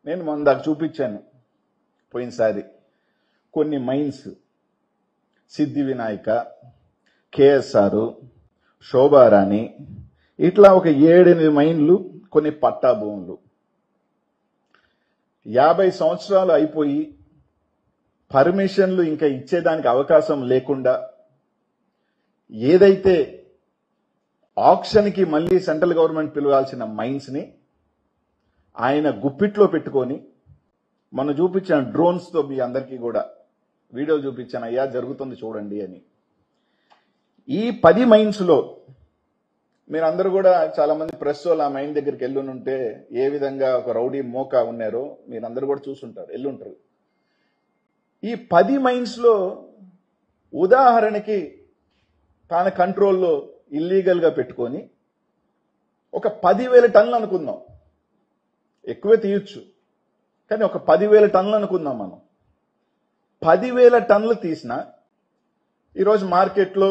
నేను మొన్న దాకా చూపించాను పోయినసారి కొన్ని మైన్స్ సిద్ధి వినాయక, కేఎస్ఆర్, శోభారాణి, ఇట్లా ఒక 7-8 మైన్లు, కొన్ని పట్టా భూములు 50 సంవత్సరాలు అయిపోయి పర్మిషన్లు ఇంకా ఇచ్చేదానికి అవకాశం లేకుండా ఏదైతే ఆక్షన్కి మళ్ళీ సెంట్రల్ గవర్నమెంట్ పిలవాల్సిన మైన్స్ ని ఆయన గుప్పిట్లో పెట్టుకొని మనం చూపించాను డ్రోన్స్తో మీ అందరికీ కూడా వీడియో చూపించాను, అయ్యా జరుగుతుంది చూడండి అని. ఈ 10 మైన్స్ లో మీరందరూ కూడా చాలా మంది ప్రెస్ వాళ్ళు ఆ మైన్ దగ్గరికి వెళ్ళుంటే ఏ విధంగా ఒక రౌడీ మోకా ఉన్నారో మీరందరూ కూడా చూసుంటారు, వెళ్ళుంటారు. ఈ 10 మైన్స్ లో ఉదాహరణకి తన కంట్రోల్లో ఇల్లీగల్ గా పెట్టుకొని ఒక 10,000 టన్నులు అనుకుందాం, ఎక్కువే తీయొచ్చు కానీ ఒక 10,000 టన్నులు అనుకుందాం మనం. 10,000 టన్నులు తీసిన ఈరోజు మార్కెట్లో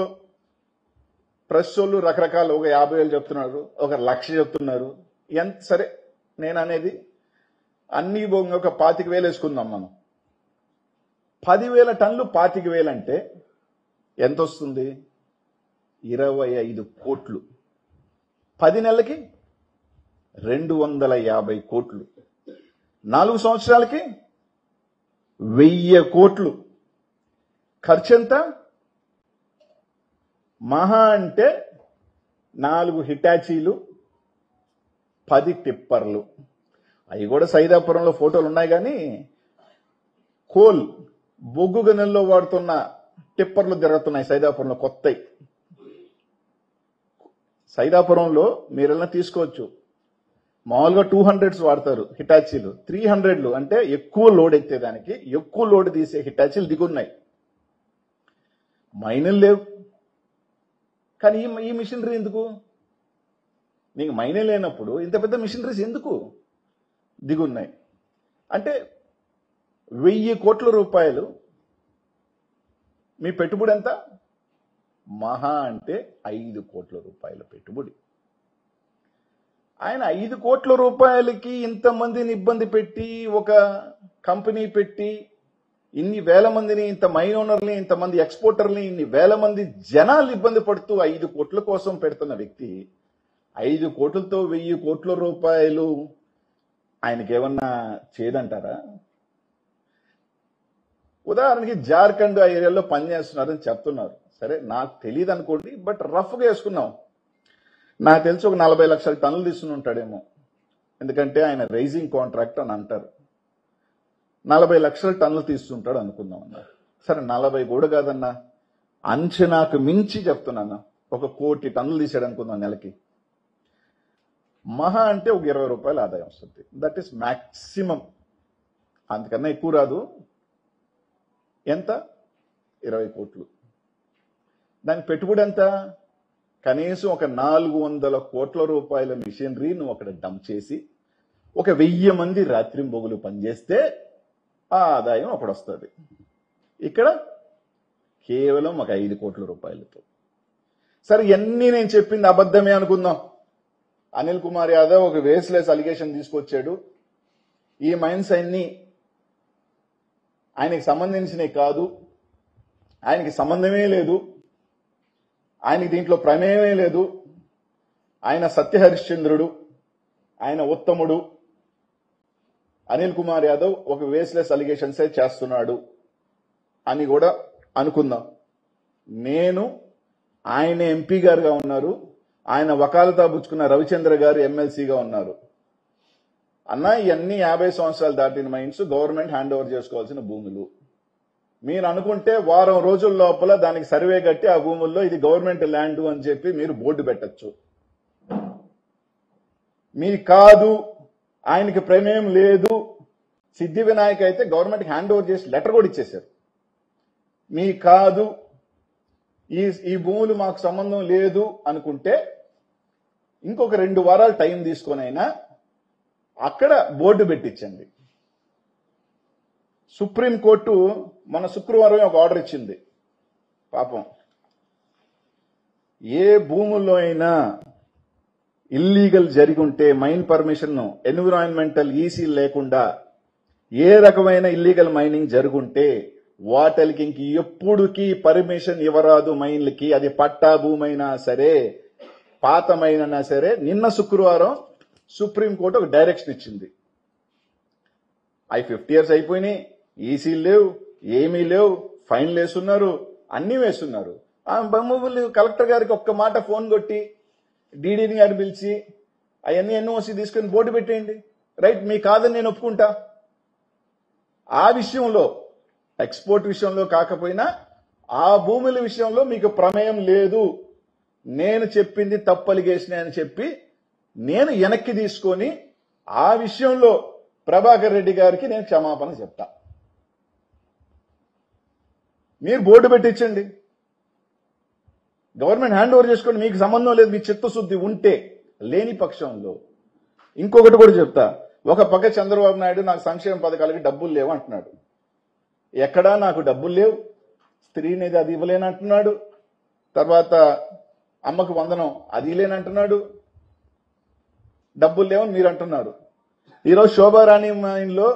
ప్రెస్ వాళ్ళు రకరకాల ఒక 50,000 చెప్తున్నారు, ఒక 1,00,000 చెప్తున్నారు. ఎంత సరే నేను అనేది అన్ని ఒక 25,000 వేసుకుందాం మనం. 10,000 టన్నులు 25,000 అంటే ఎంత వస్తుంది? 25 కోట్లు. 10 నెలలకి 250 కోట్లు. 4 సంవత్సరాలకి 1000 కోట్లు. ఖర్చు ఎంత? మహా అంటే 4 హిటాచీలు, 10 టిప్పర్లు. అవి కూడా సైదాపురంలో ఫోటోలు ఉన్నాయి కానీ కోల్ బొగ్గు గనుల్లో వాడుతున్న టిప్పర్లు తిరుగుతున్నాయి సైదాపురంలో కొత్తవి. సైదాపురంలో మీరెలా తీసుకోవచ్చు, మామూలుగా 200s వాడతారు హిటాచీలు, 300లు అంటే ఎక్కువ లోడ్ ఎత్తేదానికి ఎక్కువ లోడ్ తీసే హిటాచీలు దిగున్నాయి. మైనులు లేవు కానీ ఈ మిషనరీ ఎందుకు? నీకు మైనే లేనప్పుడు ఇంత పెద్ద మిషనరీస్ ఎందుకు దిగున్నాయి? అంటే 1000 కోట్ల రూపాయలు మీ పెట్టుబడి ఎంత? మహా అంటే 5 కోట్ల రూపాయల పెట్టుబడి. ఆయన 5 కోట్ల రూపాయలకి ఇంతమందిని ఇబ్బంది పెట్టి ఒక కంపెనీ పెట్టి ఇన్ని వేల మందిని, ఇంత మైన్ ఓనర్ని, ఇంతమంది ఎక్స్పోర్టర్ని, ఇన్ని వేల మంది జనాలు ఇబ్బంది పడుతూ 5 కోట్ల కోసం పెడుతున్న వ్యక్తి 5 కోట్లతో 1000 కోట్ల రూపాయలు ఆయనకేమన్నా చేయదంటారా? ఉదాహరణకి జార్ఖండ్ ఆ ఏరియాలో పనిచేస్తున్నారని చెప్తున్నారు. సరే నాకు తెలియదు అనుకోండి, బట్ రఫ్గా వేసుకున్నాం. నాకు తెలిసి ఒక 40 లక్షల టన్నులు తీసుకుని ఉంటాడేమో, ఎందుకంటే ఆయన రైజింగ్ కాంట్రాక్ట్ అని అంటారు. 40 లక్షల టన్నులు తీస్తుంటాడు అనుకుందాం అన్న. సరే 40 కూడా కాదన్నా, అంచనాకు మించి చెప్తున్నాను, 1 కోటి టన్నులు తీసాడు అనుకుందాం నెలకి. మహా అంటే ఒక 20 రూపాయల ఆదాయం వస్తుంది. దట్ ఈస్ మ్యాక్సిమం, అంతకన్నా ఎక్కువ రాదు. ఎంత? 20 కోట్లు. దానికి పెట్టుబడి ఎంత? కనీసం ఒక 400 కోట్ల రూపాయల మిషనరీ నువ్వు అక్కడ డంప్ చేసి ఒక 1000 మంది రాత్రింబొగులు పనిచేస్తే ఆ ఆదాయం అప్పుడు వస్తుంది. ఇక్కడ కేవలం ఒక 5 కోట్ల రూపాయలతో. సరే ఇవన్నీ నేను చెప్పింది అబద్ధమే అనుకుందాం. అనిల్ కుమార్ యాదవ్ ఒక వేస్లెస్ అలిగేషన్ తీసుకొచ్చాడు, ఈ మైన్స్ అన్ని ఆయనకి సంబంధించినవి కాదు, ఆయనకి సంబంధమే లేదు, ఆయనకి దీంట్లో ప్రమేయమే లేదు, ఆయన సత్యహరిశ్చంద్రుడు, ఆయన ఉత్తముడు. అనిల్ కుమార్ యాదవ్ ఒక వేస్లెస్ అలిగేషన్సే చేస్తున్నాడు అని కూడా అనుకుందాం. నేను ఆయన ఎంపీ గారుగా ఉన్నారు, ఆయన వకాలతా పుచ్చుకున్న రవిచంద్ర గారు ఎమ్మెల్సీగా ఉన్నారు. అన్న ఇవన్నీ 50 సంవత్సరాలు దాటిన మైన్స్, గవర్నమెంట్ హ్యాండ్ ఓవర్ చేసుకోవాల్సిన భూములు. మీరు అనుకుంటే వారం రోజుల లోపల దానికి సర్వే కట్టి ఆ భూముల్లో ఇది గవర్నమెంట్ ల్యాండ్ అని చెప్పి మీరు బోర్డు పెట్టచ్చు. మీ కాదు, ఆయనకి ప్రమేయం లేదు. సిద్ధి వినాయక్ అయితే గవర్నమెంట్ హ్యాండ్ ఓవర్ చేసి లెటర్ కూడా ఇచ్చేశారు. మీ కాదు, ఈ భూములు మాకు సంబంధం లేదు అనుకుంటే ఇంకొక 2 వారాలు టైం తీసుకొనైనా అక్కడ బోర్డు పెట్టించండి. సుప్రీంకోర్టు మన శుక్రవారం ఒక ఆర్డర్ ఇచ్చింది. పాపం ఏ భూముల్లో అయినా ఇల్లీగల్ జరిగి ఉంటే మైన్ పర్మిషన్ ఎన్విరాన్మెంటల్ ఈసీ లేకుండా ఏ రకమైన ఇల్లీగల్ మైనింగ్ జరుగుంటే వాటికి ఇంక ఎప్పుడుకి పర్మిషన్ ఇవ్వరాదు మైన్లకి. అది పట్టా భూమైనా సరే పాతమైనా సరే. నిన్న శుక్రవారం సుప్రీంకోర్టు ఒక డైరెక్షన్ ఇచ్చింది. 50 years అయిపోయినాయి, ఈసీలు లేవు, ఏమీ లేవు, ఫైన్లు వేస్తున్నారు, అన్నీ వేస్తున్నారు. ఆ బొమ్మలు కలెక్టర్ గారికి ఒక్క మాట ఫోన్ కొట్టి డీడీని గారు పిలిచి అవన్నీ ఎన్ఓసి తీసుకుని బోర్డు పెట్టేయండి. రైట్, మీ కాదని నేను ఒప్పుకుంటా. ఆ విషయంలో ఎక్స్పోర్ట్ విషయంలో కాకపోయినా ఆ భూముల విషయంలో మీకు ప్రమేయం లేదు, నేను చెప్పింది తప్పు అలిగేషన్ అని చెప్పి నేను వెనక్కి తీసుకొని ఆ విషయంలో ప్రభాకర్ రెడ్డి గారికి నేను క్షమాపణ చెప్తా. మీరు బోర్డు పెట్టించండి, గవర్నమెంట్ హ్యాండ్ ఓవర్ చేసుకోండి. మీకు సంబంధం లేదు, మీ చిత్తశుద్ధి ఉంటే. లేని పక్షంలో ఇంకొకటి కూడా చెప్తా. ఒక పక్క చంద్రబాబు నాయుడు నాకు సంక్షేమ పథకాలకి డబ్బులు లేవు అంటున్నాడు. ఎక్కడా నాకు డబ్బులు లేవు, స్త్రీనిధి అది ఇవ్వలేనంటున్నాడు, తర్వాత అమ్మకు వందనం అది లేనంటున్నాడు, డబ్బులు లేవని మీరు అంటున్నారు. ఈరోజు శోభారాణి మైన్లో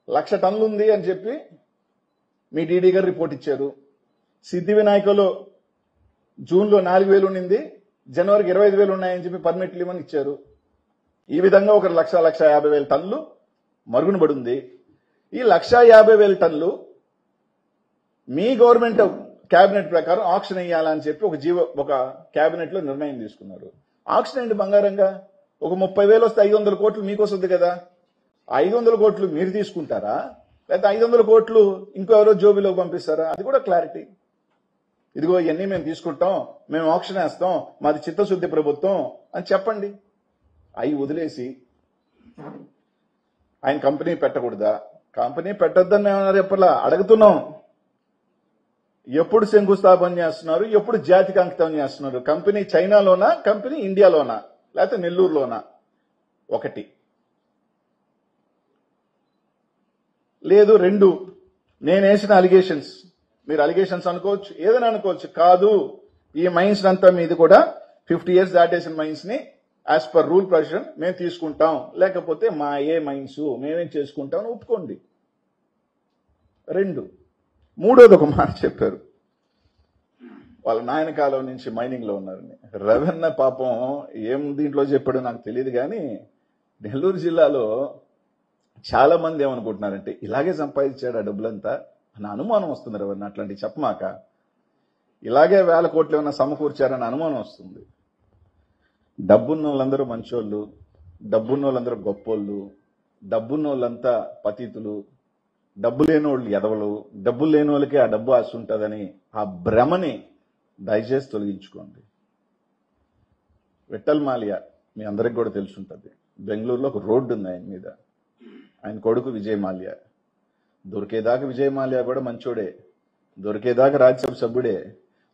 1,00,000 టన్నులు ఉంది అని చెప్పి మీ డీడీ గారు రిపోర్ట్ ఇచ్చారు. సిద్ధి వినాయకలో జూన్లో 4,000 ఉండింది, జనవరికి 25,000 ఉన్నాయని చెప్పి పర్మిట్లు ఇవ్వని ఇచ్చారు. ఈ విధంగా ఒక 1,50,000 టన్నులు మరుగున పడుంది. ఈ 150,000 టన్నులు మీ గవర్నమెంట్ కేబినెట్ ప్రకారం ఆక్షన్ అయ్యాలని చెప్పి ఒక కేబినెట్ లో నిర్ణయం తీసుకున్నారు. ఆక్షన్ ఏంటి బంగారంగా? ఒక 30,000 వస్తే 500 కోట్లు మీకు వస్తుంది కదా. 500 కోట్లు మీరు తీసుకుంటారా, లేకపోతే 500 కోట్లు ఇంకెవరో జోబీలోకి పంపిస్తారా? అది కూడా క్లారిటీ. ఇదిగో ఇవన్నీ మేము తీసుకుంటాం, మేము ఆక్షన్ వేస్తాం, మాది చిత్తశుద్ధి ప్రభుత్వం అని చెప్పండి. అవి వదిలేసి ఆయన కంపెనీ పెట్టకూడదా? కంపెనీ పెట్టొద్దని ఏమన్నారు? ఎప్పటిలా అడుగుతున్నాం. ఎప్పుడు శంకుస్థాపన చేస్తున్నారు, ఎప్పుడు జాతికి అంకితం చేస్తున్నారు? కంపెనీ చైనాలోనా, కంపెనీ ఇండియాలోనా, లేకపోతే నెల్లూరులోనా? ఒకటి లేదు, రెండు నేను వేసిన అలిగేషన్స్, మీరు అలిగేషన్స్ అనుకోవచ్చు, ఏదైనా అనుకోవచ్చు. కాదు, ఈ మైన్స్ అంతా మీది కూడా 50 years దాటేసిన మైన్స్ ని యాజ్ పర్ రూల్ ప్రొవిజన్ మేము తీసుకుంటాం, లేకపోతే మా మైన్స్ మేమేం చేసుకుంటాం అని ఒప్పుకోండి. రెండు, మూడోది ఒక మాట చెప్పారు, వాళ్ళ నాయన కాలం నుంచి మైనింగ్ లో ఉన్నారని. రవణ పాపం ఏం దీంట్లో చెప్పాడో నాకు తెలియదు, కానీ నెల్లూరు జిల్లాలో చాలా మంది ఏమనుకుంటున్నారంటే ఇలాగే సంపాదించాడు ఆ డబ్బులంతా అని అనుమానం వస్తుంది. రవణ అట్లాంటివి చెప్పమాక. ఇలాగే 1,000 కోట్లు ఏమన్నా సమకూర్చారని అనుమానం వస్తుంది. డబ్బున్న వాళ్ళందరూ మంచోళ్ళు, డబ్బున్న వాళ్ళందరూ గొప్పోళ్ళు, డబ్బున్న వాళ్ళంతా పతితులు, డబ్బు లేని వాళ్ళు ఎదవలు, డబ్బులు లేని వాళ్ళకి ఆ డబ్బు ఆశ ఉంటుందని ఆ భ్రమని దయచేసి తొలగించుకోండి. విఠల్ మాల్యా మీ అందరికి కూడా తెలిసి ఉంటుంది. బెంగళూరులో ఒక రోడ్డు ఉంది ఆయన మీద. ఆయన కొడుకు విజయ్ మాల్యా. దొరికేదాకా విజయ్ మాల్యా కూడా మంచోడే, దొరికేదాకా రాజ్యసభ సభ్యుడే.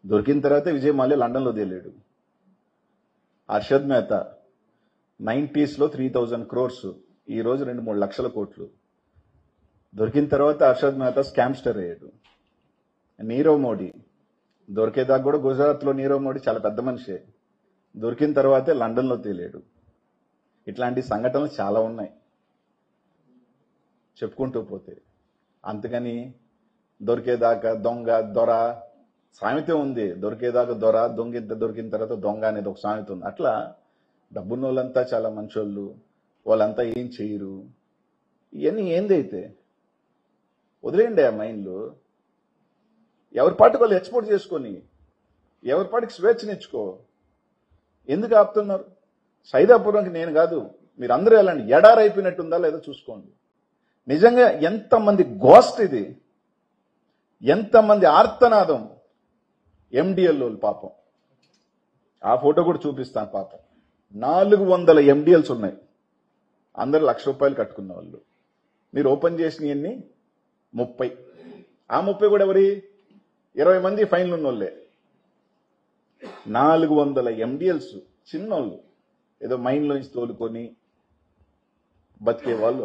దొరికిన తర్వాత విజయ్ మాల్యా లండన్లో తేలేడు. హర్షద్ మెహతా 90s లో 3,000 crores, ఈ రోజు 2-3 లక్షల కోట్లు. దొరికిన తర్వాత హర్షద్ మెహతా స్కామ్స్టర్ అయ్యాడు. నీరవ్ మోడీ దొరికేదాకా కూడా గుజరాత్లో నీరవ్ మోడీ చాలా పెద్ద మనిషే, దొరికిన తర్వాతే లండన్లో తేలేడు. ఇట్లాంటి సంఘటనలు చాలా ఉన్నాయి చెప్పుకుంటూ పోతే. అందుకని దొరికేదాకా దొంగ దొర సామెత ఉంది. దొరికేదాకా దొర, దొరికిన తర్వాత దొంగ అనేది ఒక సామెత ఉంది. అట్లా డబ్బున్న వాళ్ళంతా చాలా మంచోళ్ళు, వాళ్ళంతా ఏం చేయరు. ఇవన్నీ ఏందైతే వదిలేయండి. ఆ మైండ్లు ఎవరి పాటికి వాళ్ళు ఎక్స్పోర్ట్ చేసుకొని ఎవరి పాటికి స్వేచ్ఛనిచ్చుకో. ఎందుకు ఆపుతున్నారు? సైదాపురంకి నేను కాదు, మీరు అందరూ వెళ్ళండి. ఎడారైపోయినట్టుందా లేదో చూసుకోండి. నిజంగా ఎంతమంది గోస్ట్ ఇది, ఎంతమంది ఆర్తనాదం. ఎండిఎల్ పాపం, ఆ ఫోటో కూడా చూపిస్తాను. పాపం 400 MDLs ఉన్నాయి, అందరు ₹1,00,000 కట్టుకున్న వాళ్ళు. మీరు ఓపెన్ చేసినవన్నీ 30. ఆ 30 కూడా ఎవరి? 20 మంది ఫైన్లు ఉన్న వాళ్ళే. 400 MDLs చిన్నోళ్ళు, ఏదో మైండ్లో నుంచి తోలుకొని బతికే వాళ్ళు.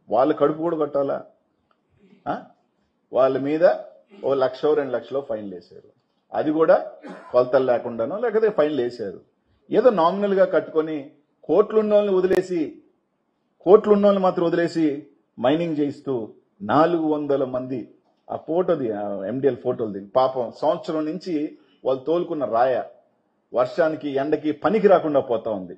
వాళ్ళ కడుపు కూడా కొట్టాలా? వాళ్ళ మీద ఓ 1,00,000 2 లక్షలు ఫైన్లు వేశారు. అది కూడా కొలతలు లేకుండానో లేకపోతే ఫైన్లు వేశారు. ఏదో నామినల్ గా కట్టుకొని కోట్లున్న వాళ్ళని మాత్రం వదిలేసి మైనింగ్ చేయిస్తూ 400 మంది ఆ ఫోటోది ఎండిఎల్ ఫోటోది పాపం సంవత్సరం నుంచి వాళ్ళు తోలుకున్న రాయ వర్షానికి ఎండకి పనికి రాకుండా పోతా ఉంది.